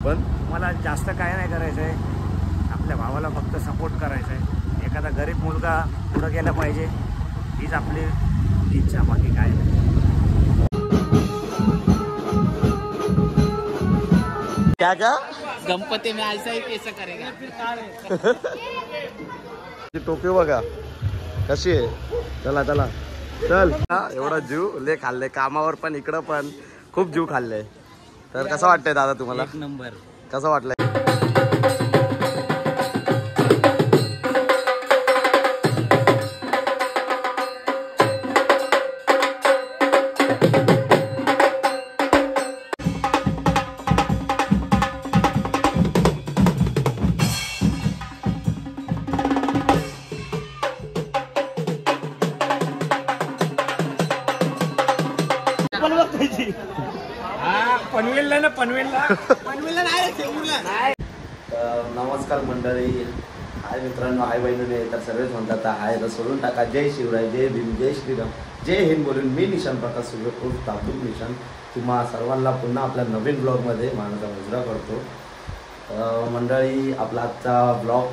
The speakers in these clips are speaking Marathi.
पण मला जास्त काय नाही करायचं आहे, आपल्या भावाला फक्त सपोर्ट करायचा आहे. एखादा गरीब मुलगा पुढं गेला पाहिजे हीच आपली इच्छा, बाकी काय नाही. क्या क्या गणपती में ऐसा ही कैसा करेगा. टोपी बघा कशी आहे. चला चला चल. एवढा जीव ले खाल्ले कामावर पण इकडं पण खूप जीव खाल्ले. तर कसं वाटतंय दादा तुम्हाला? एक नंबर. कसं वाटलंय? पनवेलला ना पनवेलला नमस्कार मंडळी. हाय मित्रांनो, हाय बहिणीने. तर सर्वच म्हणतात हाय तर सोडून टाका. जय शिवराय, जय भीम, जय श्रीराम, जय हिंद बोलून मी निशान प्रकाश सूर्यपूर तातून निशान तुम्हा सर्वांना पुन्हा आपल्या नवीन ब्लॉगमध्ये मानाचा मुजरा करतो. मंडळी, आपला आजचा ब्लॉग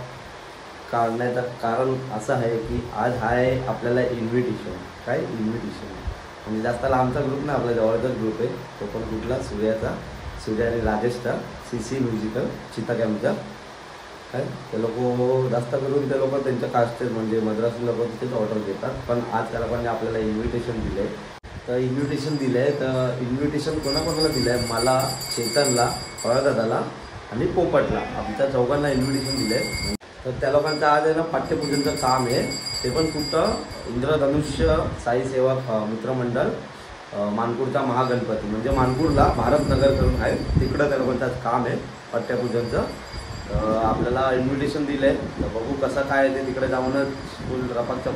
काढण्याचं कारण असं आहे की आज आहे आपल्याला इन्व्हिटेशन. काय इन्व्हिटेशन म्हणजे जास्त आमचा ग्रुप नाही, आपला जवळचाच ग्रुप आहे. तो पण कुठला सूर्य आणि राजेशचा CC म्युझिकल चिता कॅम्पचा. काय ते लोक जास्त करून ते लोक त्यांच्या कास्टचे म्हणजे मद्रासी लोक तिथेच ऑर्डर घेतात. पण आज त्या लोकांनी आपल्याला इन्व्हिटेशन दिलं आहे. तर इन्व्हिटेशन दिलं आहे, तर इन्व्हिटेशन कोणाकोणाला दिलं आहे? मला, चेतनला, फळदादाला आणि पोपटला, आमच्या चौघांना इन्व्हिटेशन दिलं आहे. तर त्या लोकांचं आज आहे ना पाठ्यपूजनचं काम आहे. ते पण कुठं? इंद्रधनुष्य साई सेवक मित्रमंडळ मानपूरचा महागणपती म्हणजे मानपूरला भारतनगर करून आहे, तिकडं त्या लोकांचं काम आहे पाठ्यपूजनचं. आपल्याला इन्व्हिटेशन दिलं आहे. तर बघू कसं काय ते. तिकडे जाऊनच फुल रपाक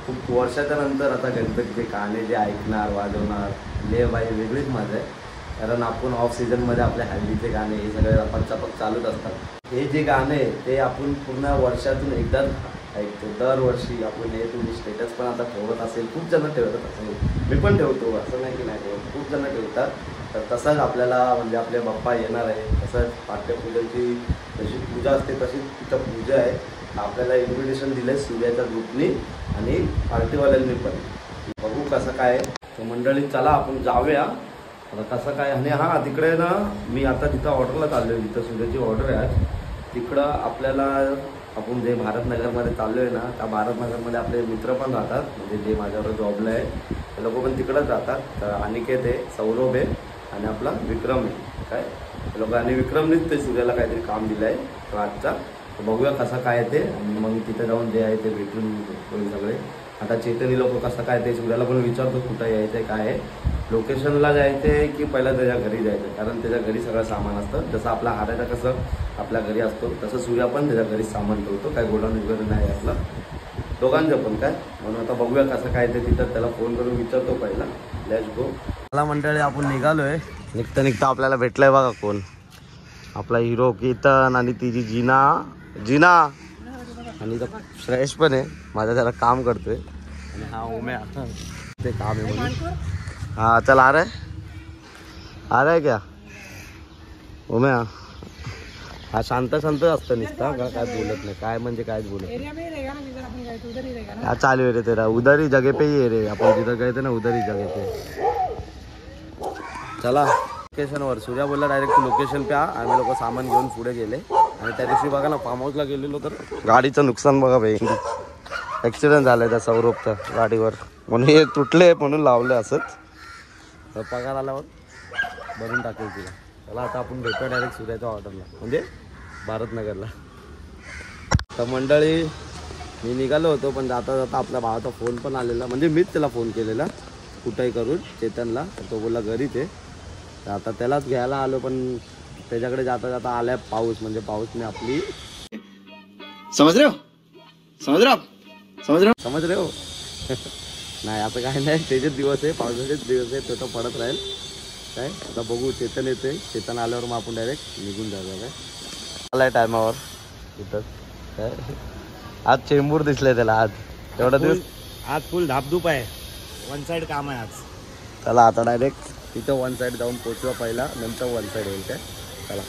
खूप वर्षाच्या नंतर आता गणपतीचे गाणे जे ऐकणार, वाजवणार, ले बाई वेगळीच मजा आहे. कारण आपण ऑफ सीझनमध्ये आपल्या हल्दीचे गाणे हे सगळे रपाक चालूच असतात. हे जे गाणे ते आपण पूर्ण वर्षातून एकदा ऐकतो. दरवर्षी आपण हे तुम्ही स्टेटस पण आता ठेवत असेल, खूप जण ठेवतात. असं मी पण ठेवतो, असं नाही की नाही ठेवत, खूप जण ठेवतात. तर तसंच आपल्याला म्हणजे आपले बाप्पा येणार आहे, तसंच पाठ्यपूजनची जशी पूजा असते तशीच तिथं पूजा आहे. आपल्याला इन्व्हिटेशन दिलं आहे सूर्याच्या ग्रुपनी आणि पार्टीवाल्यांनी पण. बघू कसं काय. तर मंडळी चला आपण जाऊया आता कसं काय. आणि हां, तिकडे ना मी आता तिथं ऑर्डरला चाललो आहे, जिथं सूर्याची ऑर्डर आहे आज. तिकडं आपल्याला आपण जे भारतनगरमध्ये चाललो आहे ना, त्या भारतनगरमध्ये आपले मित्र पण राहतात, म्हणजे जे माझ्यावर जॉबला आहे ते लोक पण तिकडंच राहतात. तर अनिकेत आहे, सौरभ आहे आणि आपला विक्रम आहे. काय ते लोक आणि विक्रमनेच ते सूर्याला काहीतरी काम दिलं आहे रातचा. बघूया कसं काय ते. आणि मग तिथे जाऊन जे आहे ते भेटून सगळे. आता चेतनी लोक कसं काय ते सूर्याला पण विचारतो कुठं यायचं आहे, काय आहे, लोकेशनला जायचं आहे की पहिला त्याच्या घरी जायचं आहे. कारण त्याच्या घरी सगळं सामान असतं. जसं आपला हाडाचा कसं आपल्या घरी असतो तसं सूर्या पण त्याच्या घरी सामान ठेवतो. काय गोडाऊन वगैरे नाही आपलं दोघांचं पण. काय म्हणून आता बघूया कसं काय ते. तिथं त्याला फोन करून विचारतो पहिला. Let's go. मला मंडळी आपण निघालोय. निघता आपल्याला भेटलंय बघा कोण, आपला हिरो केतन आणि तिची जीना आणि श्रेयश पण आहे माझा, त्याला काम करतोय. आणि हा उम्या ते काम आहे म्हणून. हाँ चल आ रहा है क्या उम्या? हा शांत असतं निसता का काय बोलत नाही, काय म्हणजे कायच बोलत नाही. हा चालू आहे रे तेरा, उधर ही जगह पे ही है रे. आपण जिथं गए थे ना उधर ही जगह पे. चला लोकेशनवर. सूर्या बोलला डायरेक्ट लोकेशन पे आ. आम्ही लोक सामान घेऊन पुढे गेले. आणि त्या दिवशी बघा ना फार्म हाऊसला गेलेलो तर गाडीचं नुकसान बघा भाई. ॲक्सिडेंट झालं त्या सौरभचा गाडीवर, म्हणून हे तुटले म्हणून लावलं असंच. तर पगार आल्यावर भरून टाकेल तिला. चला आता आपण भेटूया डायरेक्ट सूर्याच्या ऑर्डरला म्हणजे भारतनगरला. तर मंडळी मी निघालो होतो, पण जाता आपल्या भावाचा फोन पण आलेला, म्हणजे मीच त्याला फोन केलेला कुठंही करून चेतनला. तर तो बोलला घरीच आहे. तर आता त्यालाच घ्यायला आलो, पण त्याच्याकडे जाता आलाय पाऊस. म्हणजे पाऊसने आपली समज रे हो नाही असं काय नाही. त्याचेच दिवस आहे, पावसाचेच दिवस आहे, तो पडत राहील. काय आता बघू. चेतन येते, चेतन आल्यावर मग आपण डायरेक्ट निघून जायचं. काय आलाय टायमावर तिथं. काय आज चेंबूर दिसले त्याला. आज एवढा दिवस आज फुल धापधूप आहे. वन साइड काम आहे आज. चला आता डायरेक्ट तिथं वन साइड जाऊन पोचवा पहिला, नंतर वन साइड होईल. काय चला.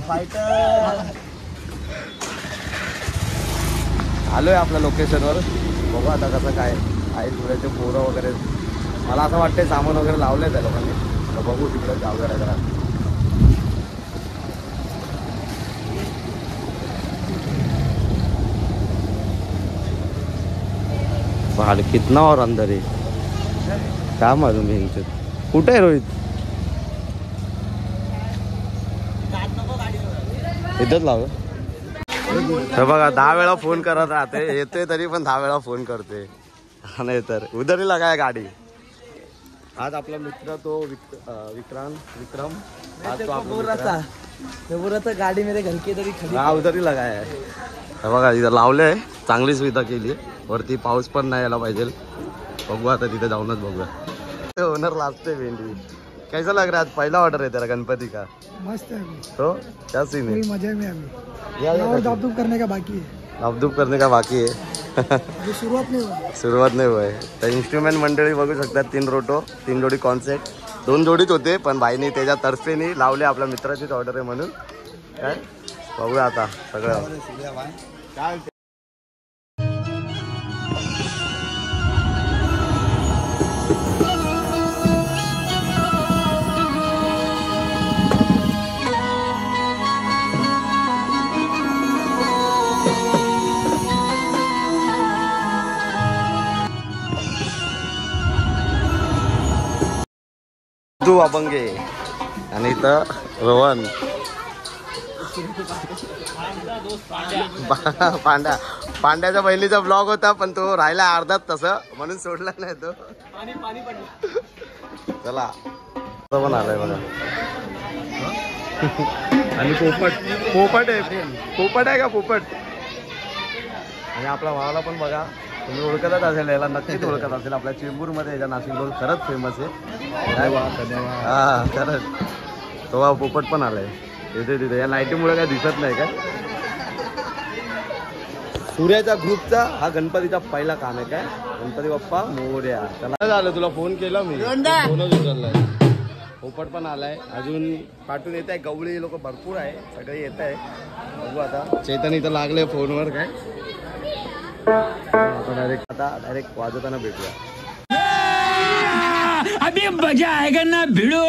फायटर आलोय आपल्या लोकेशनवर. बघू आता कसं काय आहे. तुऱ्याचे पोरं वगैरे मला असं वाटतंय सामान वगैरे लावलंय त्या लोकांनी. तर बघू तिकडे जाऊया जरा. भाड कितना और अंदर है काय मालूम यांचं. कुठे आहे रोहित? इथंच लाव. हे बघा 10 वेळा फोन करत राहते. येते तरी पण 10 वेळा फोन करते. नाही तर उधरही लगाय गाडी. आज आपला मित्र तो विक्रम आज तो आपला गाडी मध्ये घर के तरी हा उधरही लगाय. हे बघा इथं लावलंय. चांगली सुविधा केली. वरती पाऊस पण नाही यायला पाहिजे. बघू आता तिथे जाऊनच बघूया. ओनर लाजते भेंडी. कैसा लग रहा है? आज पहला ऑर्डर है तेरा गणपति का. मस्त है अभी, तो क्या सीन है? मजे में अभी और दाबदूब करने का बाकी है. अपडूप करने का बाकी है. अभी शुरुआत नहीं हुआ. सुरुवात नाही होय. तर इन्स्ट्रुमेंट मंडळी बघू शकतात. 3 रोटो 3 जोडी कॉन्सेप्ट. 2 जोडीच होते पण बाईनी त्याच्या तर्फेनी लावले. आपल्या मित्राचीच ऑर्डर आहे म्हणून काय बघूया आता सगळं काय. तू अभंगे आणि इथं रोहन पांड्याच्या बहिणीचा ब्लॉग होता पण तो राहिला अर्धात तसं म्हणून सोडला नाही तो. चला पण आलाय बघा. आणि पोपट आहे का पोपट. आणि आपला भावाला पण बघा. तुम्ही ओळखतच असेल याला. नक्कीच ओळखत असेल. आपल्या चेंबूरमध्ये याच्या नाशिक रोल खरंच फेमस आहे. हा खरंच तो पोपट पण आलाय. तिथे या लाईटीमुळे काय दिसत नाही का. सूर्याच्या ग्रुपचा हा गणपतीचा पहिला काम आहे काय. गणपती बाप्पा मोरया. त्याला झालं तुला फोन केला मी. फोनच उचललाय. पोपट पण आलाय. अजून पाठवून येत आहे. गवळी लोक भरपूर आहे. सगळे येत आहे. बघू आता. चेतन इथं लागले फोनवर काय. आता डायरेक्ट वाजवताना भेटूया. अभी मजा आएगा ना भिड़ो.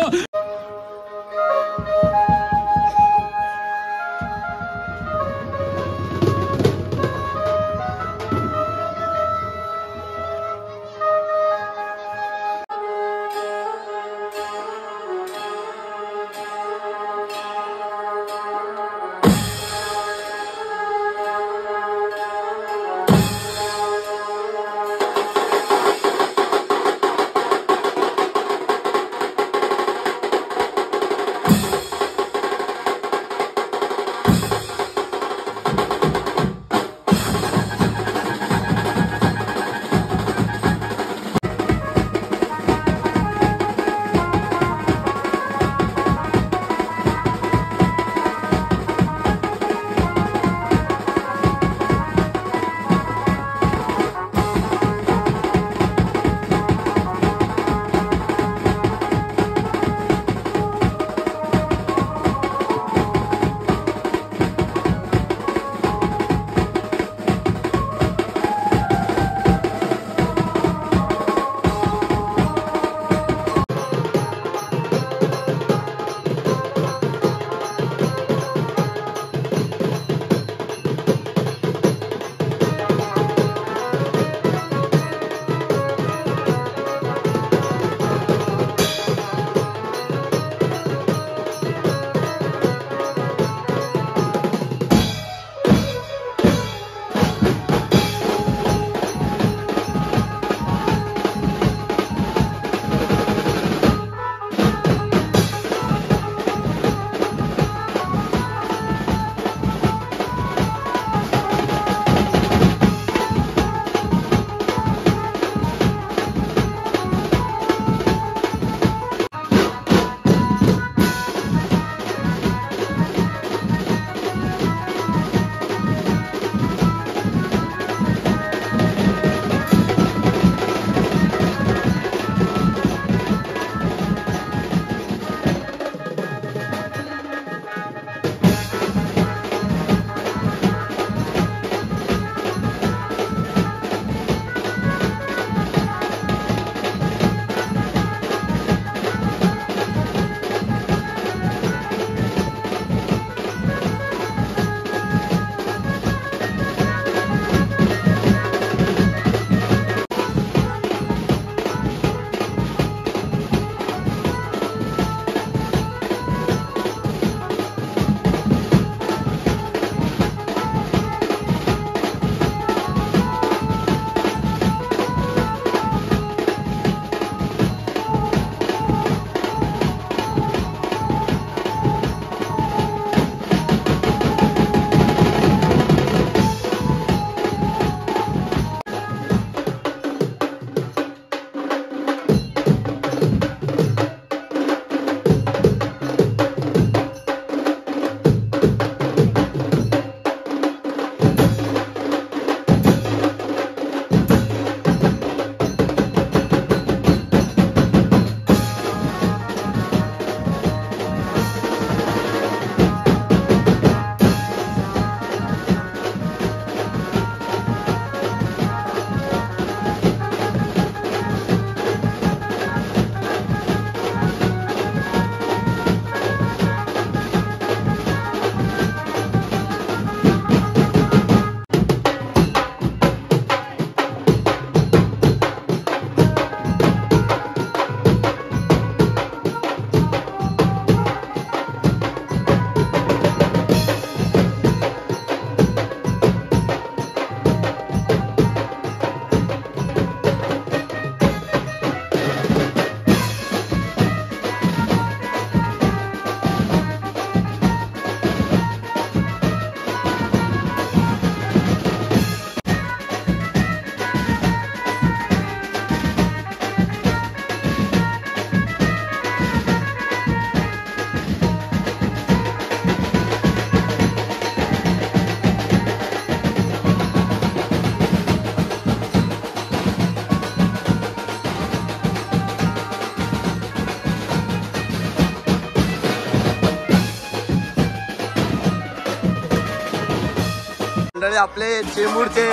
मंडळी आपले चेंबूरचे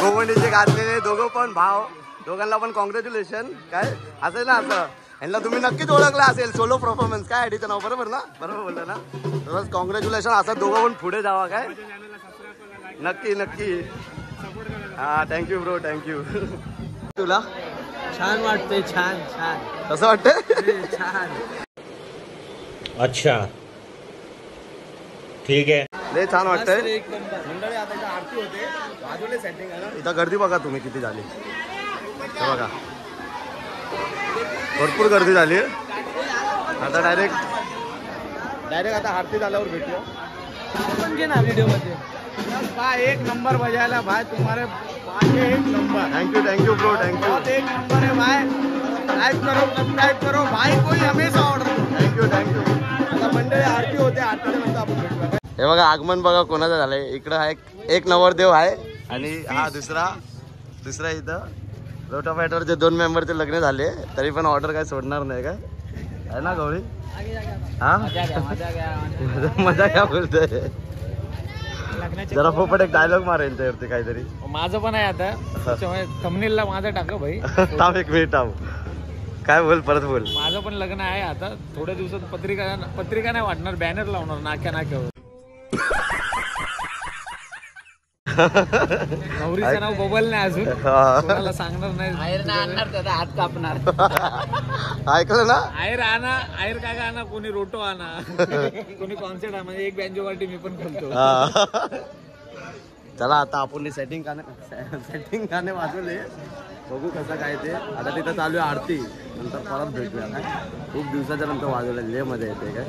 गोवंडीचे घातलेले दोघं पण भाव, दोघांना पण कॉंग्रॅच्युलेशन. काय असेल ना असं, यांना तुम्ही नक्कीच ओळखला असेल. सोलो परफॉर्मन्स काय आयडीचं नाव, बरोबर ना, बरोबर बोललं ना. तसंच कॉंग्रॅच्युलेशन, असं दोघं पण पुढे जावा. काय नक्की नक्की. हा थँक्यू ब्रो, थँक्यू. तुला छान वाटतंय, छान छान. कसं वाटतंय? छान. अच्छा ठीक आहे. लय छान वाटतंय. एक नंबर. मंडळी आता इथं आरती होते, बाजूला सेटिंग आहे ना. इथं गर्दी बघा तुम्ही किती झाली, हे बघा भरपूर गर्दी झाली. आता डायरेक्ट आता आरती झाल्यावर भेटूया. पण घे ना व्हिडिओ मध्ये. भाई एक नंबर बजायला भाई, तुम्हारे भाई एक नंबर. Thank you bro, thank you. एक नंबर है भाई. लाइक करो, सब्सक्राइब करो भाई, कोई हमेशा ऑर्डर. थँक्यू. आता मंडळी आरती होते, आरतीच्या नंतर आपण भेटूया. हे बघा आगमन बघा कोणाचं झालंय. इकडं हा एक नवरदेव आहे आणि हा दुसरा इथं लोटा फायटरचे 2 मेंबरचे लग्न झाले, तरी पण ऑर्डर काय सोडणार नाही. काय आहे ना गवळी? हा मजा काय बोलतोय. जरा पोपट एक डायलॉग मारेल त्यावरती काहीतरी. माझं पण आहे आता थंबनेलला माझं टाका भाई. थांब एक मिनिट, थांब. काय बोल, परत बोल. माझं पण लग्न आहे आता थोड्या दिवसात. पत्रिका नाही वाटणार, बॅनर लावणार नाक्यावर. नवरीचं नाव बबल नाही अजून, कोणाला सांगणार नाही. आणणार त्याचा हात कापणार. ऐकलं ना. आयर काय आणा, कोणी रोटो आणा, कोणी कॉन्सर्ट आहे. म्हणजे एक बँजो पार्टी मी पण खोलतो. चला आता आपण सेटिंग गाणे वाजवले, बघू कसं काय ते. आता तिथं चालू आहे आरती, नंतर परत भेटूया. काय खूप दिवसाच्या नंतर वाजवले, लय मजा येते. काय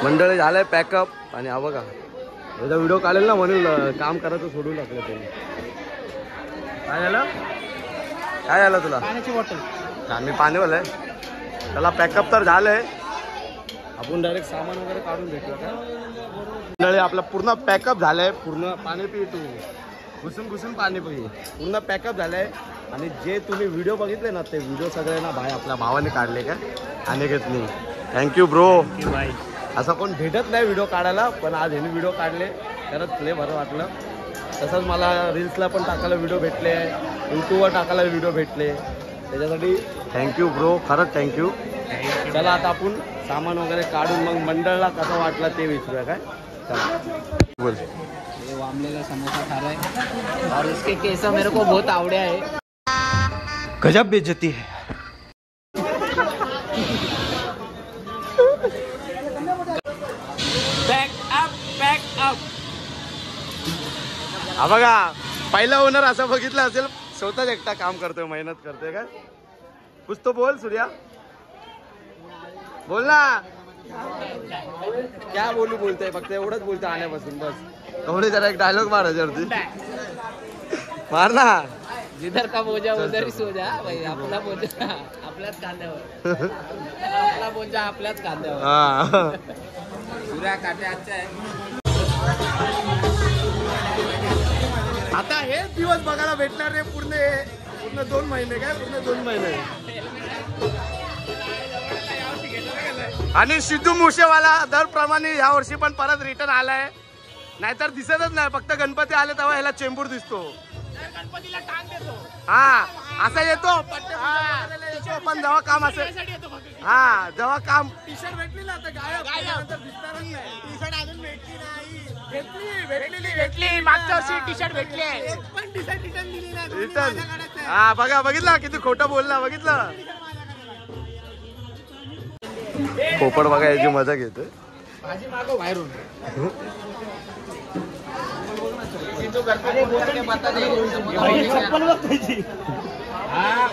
मंडळी झालंय पॅकअप आणि हा बघा याचा व्हिडिओ काढेल ना म्हणून काम करायचं सोडून टाकलं त्यांनी. काय झालं काय झालं तुला? पाण्याची बॉटल. आम्ही पाणीवालाय त्याला पॅकअप तर झालंय. आपण डायरेक्ट सामान वगैरे काढून भेटूया का मंडळी. आपला पूर्ण पॅकअप झालंय. पूर्ण पाणी पी तू घुसून घुसून पाणी पी. पूर्ण पॅकअप झालंय. आणि जे तुम्ही व्हिडिओ बघितले ना ते व्हिडिओ सगळे ना भाई आपल्या भावाने काढले का अनिकेतनी. Thank you bro. बाय. असं कोण भेटत नाही व्हिडिओ काढायला पण आज ह्याने व्हिडिओ काढले खरंच लय बरं वाटलं. तसंच मला रील्सला पण टाकायला व्हिडिओ भेटले यूट्यूबवर टाकायला व्हिडिओ भेटले त्याच्यासाठी थँक्यू ब्रो खरंच थँक्यू. चला आता आपण सामान वगैरे काढून मग मंडळला कसं वाटलं ते विचारूया काय. चला बोल. ये वामले का समोसा खा रहा है और इसके केसा मेरे को बहुत आवड़े है. गजब बेइज्जती है. हा बघा पहिला ओनर असं बघितलं असेल स्वतःच एकटा काम करतोय मेहनत करतोय काय. कुछ तो बोल सूर्या बोल ना. क्या बोलतोय फक्त एवढंच बोलतोय आण्यापासून बस. एवढे जरा एक डायलॉग मारायच्यावरती मार ना. जिधर का बोझा उधर ही सो जा भाई. आपला बोझा आपल्याच कांद्यावर. आपला बोझा आपल्याच कांद्यावर. हा सूर्या काटे अच्छा आहे. आता हेच दिवस बघायला भेटणार रे पूर्ण 2 महिने काय पूर्ण 2 महिने. आणि सिद्धू मुसेवाला दरप्रमाणे या वर्षी पण परत रिटर्न आलाय. नाहीतर दिसतच नाही फक्त गणपती आले तेव्हा ह्याला चेंबूर दिसतो. गणपतीला टांग देतो. हा असा येतो पण जेव्हा काम असेल हा जेव्हा काम टी शर्ट भेटली ना आता गायब दिसणारच नाही. टी शर्ट अजून भेटली नाही. भेटली मागच्या वर्षी टी शर्ट भेटली. एक पण टी शर्ट रिटर्न दिली नाही. रिटर्न हा बघा बघितलं किती खोटं बोलला बघितलं. पोपट बघा याची मजा घेते. भाजी मागव बाहेरून.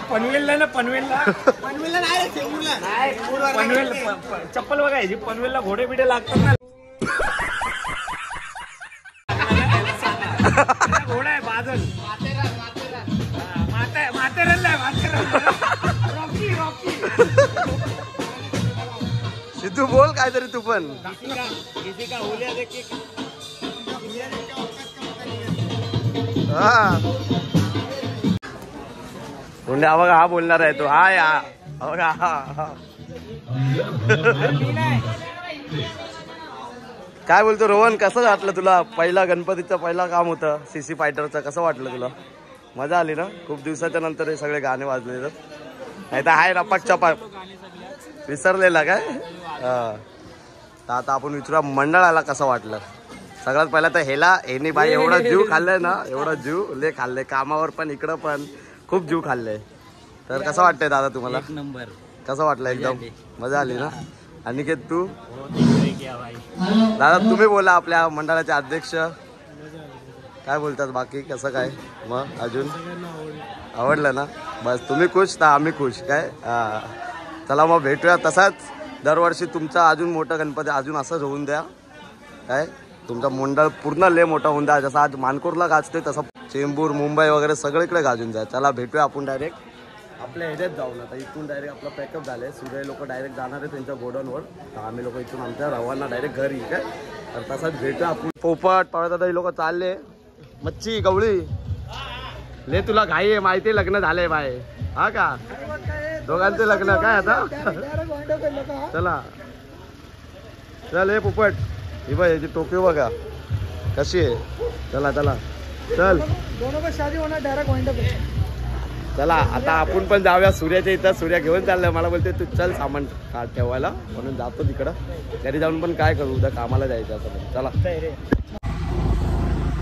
पनवेलला ना पनवेलला पनवेल चप्पल बघायची. पनवेलला घोडे बिडे लागतात ना. घोडा आहे बादल. माथेरानला रॉकी रॉकी. सिद्धू बोल काहीतरी तू पण. किसी का होलिया देख के हा बघा हा बोलणार आहे तो. हा या बघा काय बोलतो रोहन. कसं वाटलं तुला पहिला गणपतीचं पहिला काम होतं सीसी फायटरचं. कसं वाटलं तुला? मजा आली ना. खूप दिवसाच्या नंतर हे सगळे गाणे वाजले तर. नाही तर हाय रपाक चपाक विसरलेला काय. तर आता आपण विचारूया मंडळाला कसं वाटलं. सगळ्यात पहिला तर हेनी बाई एवढा जीव खाल्लाय ना. एवढा जीव ले खाल्ले कामावर पण इकडं पण खूप जीव खाल्ले. तर कसं वाटतंय दादा तुम्हाला? एक नंबर. कसं वाटलं? एकदम मजा आली ना. अनिकेत तू? दादा तुम्ही बोला आपल्या मंडळाचे अध्यक्ष. काय बोलतात बाकी कसं काय मग अजून? आवडलं ना. बस तुम्ही खुश तर आम्ही खुश काय. चला मग भेटूया. तसाच दरवर्षी तुमचा अजून मोठा गणपती अजून असंच होऊन द्या काय. तुमचा मंडळ पूर्ण लय मोठा होऊन द्या. जसं आज मानकोरला गाजते तसं चेंबूर मुंबई वगैरे सगळीकडे गाजून जाय. चला भेटूया आपण डायरेक्ट आपल्या ह्याच्यात जाऊन. आता इथून डायरेक्ट आपला पॅकअप झालं आहे. सूर्य लोक डायरेक्ट जाणार आहे त्यांच्या गोडाऊनवर. तर आम्ही लोक इथून आमच्या रवाना डायरेक्ट घरी काय. तर तसाच भेटूया आपण. पोपट पावत आता हे लोक चालले. मच्छी गवळी ले तुला घाई आहे माहिती आहे. लग्न झालंय बाय हा का. दोघांचे लग्न काय आता. चला चल हे पोपट ही बाई याची टोपी बघा कशी आहे. चला चला चल. दोनों का शादी होना डायरेक्ट वाइंड अप. चला आता आपण पण जाऊया सूर्याच्या इथं. सूर्या घेऊन चाललाय. मला बोलते तू चल सामान काढ ठेवायला म्हणून जातो तिकडं. घरी जाऊन पण काय करू उद्या कामाला जायचं असं. चला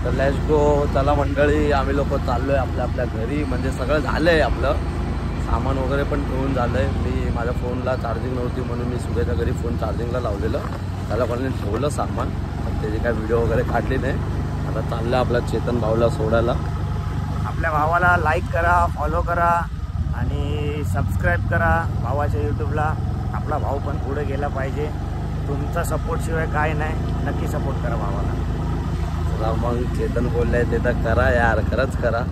तर लेट्स गो. चला मंडळी आम्ही लोक चाललोय आपल्या आपल्या घरी. म्हणजे सगळं झालंय आपलं सामान वगैरे पण ठेवून झालंय. मी माझ्या फोनला चार्जिंग नव्हती म्हणून मी सूर्याच्या घरी फोन चार्जिंगला लावलेलं. त्याला कोणी ठेवलं सामान. त्याची काय व्हिडिओ वगैरे काढली नाही. आता चाललं आपल्या चेतन भाऊला सोडायला. आपल्या भावाला लाईक करा फॉलो करा आणि सबस्क्राईब करा भावाच्या यूट्यूबला. आपला भाऊ पण पुढे गेला पाहिजे. तुमचा सपोर्ट शिवाय काय नाही. नक्की सपोर्ट करा भावाला. चला मग चेतन बोललाय ते तर करा यार, खरंच करा.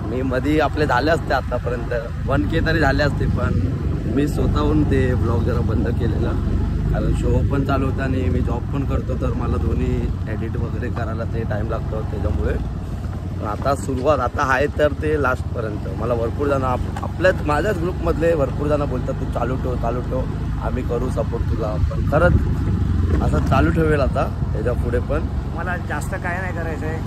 मी मध्ये आपले झाले असते आतापर्यंत 1K तरी झाले असते, पण मी स्वतःहून ते ब्लॉग जरा बंद केलेला, कारण शो पण चालू होता आणि मी जॉब पण करतो, तर मला दोन्ही एडिट वगैरे करायला ते टाईम लागतो. त्याच्यामुळे आता सुरुवात आता आहे तर ते लास्टपर्यंत. मला भरपूर जण आपल्याच माझ्याच ग्रुपमधले भरपूर जण बोलतात तू चालू ठेव, आम्ही करू सपोर्ट तुला. पण खरंच असं चालू ठेवेल आता त्याच्या पुढे पण. मला जास्त काय नाही करायचं आहे,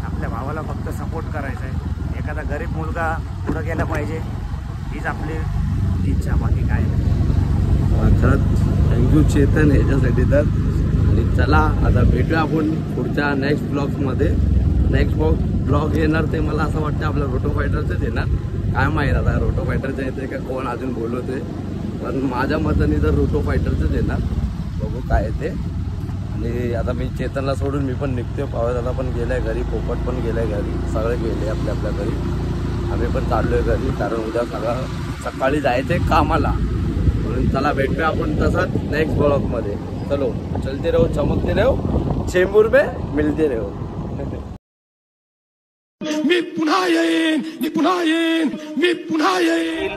आपल्या भावाला फक्त सपोर्ट करायचा आहे. एखादा गरीब मुलगा पुढं गेला पाहिजे हीच आपली इच्छा, बाकी काय नाही. खरंच थँक्यू चेतन ह्याच्यासाठी. तर आणि चला आता भेटूया आपण पुढच्या नेक्स्ट ब्लॉग्समध्ये. नेक्स्ट ब्लॉग येणार ते मला असं वाटतं आपल्या रोटो फायटरचेच येणार. काय माहीत आता रोटो फायटरचं येते का कोण अजून बोलवते, पण माझ्या मताने तर रोटो फायटरचंच येणार. बघू काय येते. आणि आता मी चेतनला सोडून मी पण निघतोय. पावसाला पण गेलाय घरी, पोपट पण गेलाय घरी, सगळे गेले आपल्या घरी. आम्ही पण चाललोय घरी, कारण उद्या सकाळी जायचंय कामाला. म्हणून चला भेटूया आपण तसंच नेक्स्ट ब्लॉगमध्ये. चलो चलते रहो, चमकते रहो, चेंबूर में मिलते रहो. मी पुन्हा येईन.